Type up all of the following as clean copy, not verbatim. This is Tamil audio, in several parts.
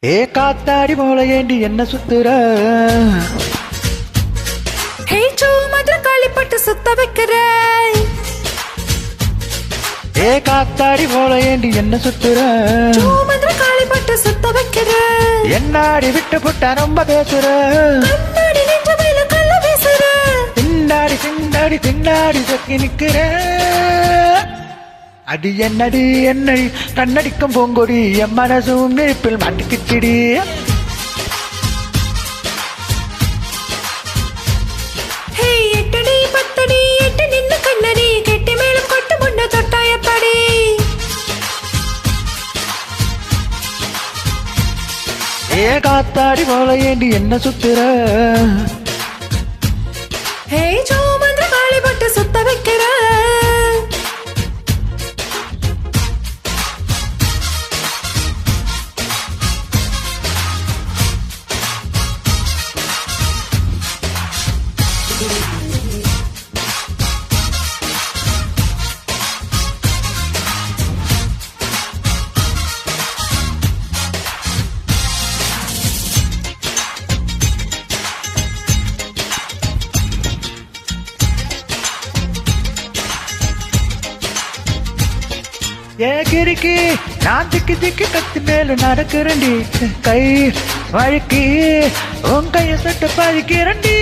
ஏ காத்தாடி போல ஏண்டி என்ன சுத்துற? ஹே சூமதுர காளிப்பட்டு சுத்த வைக்கிற. ஏ காத்தாடி போல ஏண்டி என்ன சுத்துற? சூமதுர காளிப்பட்டு சுத்த வைக்கிற. என்னாடி விட்டு புட்ட ரொம்ப பேசுற. கண்ணாடி நெஞ்ச மேல கள்ள பேசுற. திண்டாடி திண்டாடி திண்டாடி சொக்கி நிக்கிற. அடி என்னடி என்னடி கண்ணடிக்கும் பூங்கொடி என் மனசும் நெருப்பில் மாட்டிக்கிச்சிடி. ஹே எட்டடி பத்தடி எட்டு நின்னு கண்ணடி கெட்டி மேலும் கொட்டு முன்ன தொட்டாயப்படி. ஏ காத்தாடி போல ஏண்டி என்ன சுத்துற? ஹே சூமதுர காளிப்பட்டு சுத்த வைக்கிற. ஏ கிறுக்கி நான் திக்கி திக்கி கத்து மேல நடக்கிறண்டி. கை வழுக்கி உன் கைய சட்ட பழிக்கிறண்டி.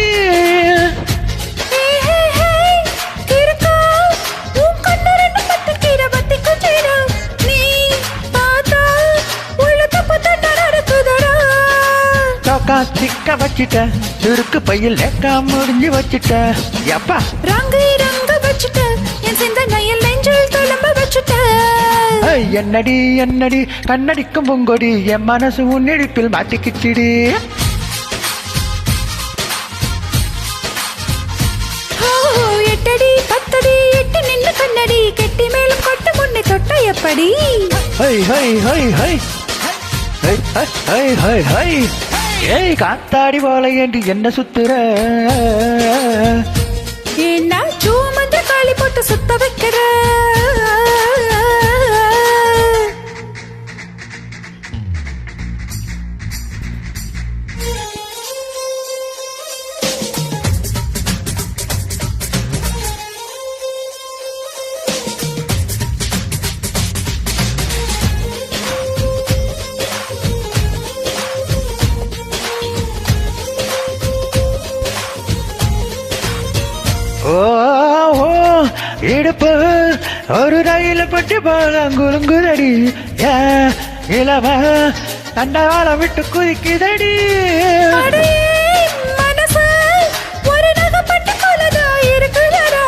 சிக்க வச்சிட்ட சுருக்கு பையில் லேக்கா முடிஞ்சு வச்சிட்ட. எப்பா ரங்கு ரங்க வச்சிட்ட என் சிந்தனையில் நெஞ்சில் துளம்ப வச்சிட்ட. என்னடி என்னடி கண்ணடிக்கும் பூங்கொடி என் மனசு உன்னிடிப்பில் மாட்டிக்கிச்சிடி. எட்டடி பத்தடி எட்டு நின்னு கண்ணடி கெட்டி மேலும் கொட்டு முன்னே தொட்ட எப்படி. High high high high high high high high. ஏய் காத்தாடி போல ஏண்டி என்ன சுத்துற? என்ன சூமதுர காளி போட்டு சுத்த வைக்கிற. ஓ ஓ இடுப்பு ஒரு ரயில பட்டு போலங்குலுங்குதடி. இளவ தண்டவாள விட்டு குதிக்குதடி. மனசு ஒரு நகப்பட்டு போலதா இருக்குதடா.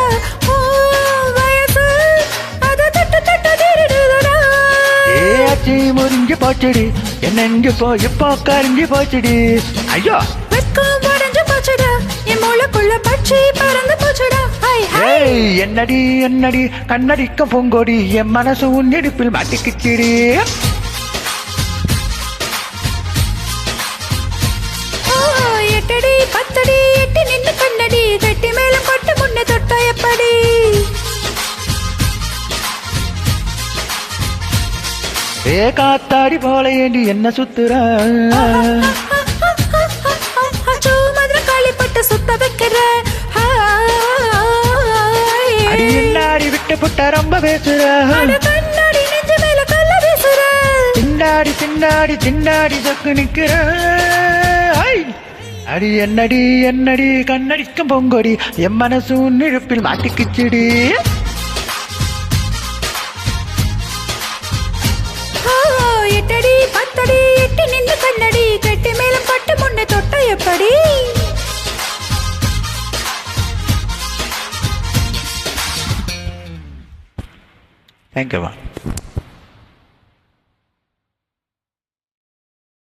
வயசு அத தட்டு தட்டு திருடுதடா. ஏச்சி முறிஞ்சு போச்சுடி என் நெஞ்சு போய் இப்போ கரிஞ்சு போச்சுடி. ஐயோ வெட்கம் உடைஞ்சு போச்சுடா என் மூளைக்குள்ள பச்சை பறந்து போச்சுடா. ஏய் என்னடி என்னடி கண்ணடிக்கும் பூங்கொடி என் மனசு உன்னிடுப்பில் மாட்டிக்கிச்சிடி. எட்டடி பத்தடி எட்டு நின்னு கண்ணடி கட்டி மேலும் கொட்டு முன்னே தொட்டா எப்படி. ஏ காத்தாடி போல ஏண்டி என்ன சுத்துற? சூமதுர காளிப்பட்டு சுத்த வைக்கிற. அடி என்னாடி விட்டு புட்ட ரொம்ப பேசுற. கண்ணாடி நெஞ்சு மேல கள்ள பேசுற. திண்டாடி திண்டாடி திண்டாடி சொக்கு நிக்கிற. அடி என்னடி என்னடி கண்ணடிக்கும் பொங்கொடி என் மனசு உன்னிழுப்பில் மாட்டிக்கிச்சிடி. எட்டடி பத்தடி எட்டு நின்று கண்ணடி கெட்டி மேலும் பட்டு முன்னே தொட்ட எப்படி. தேங்க்யூ.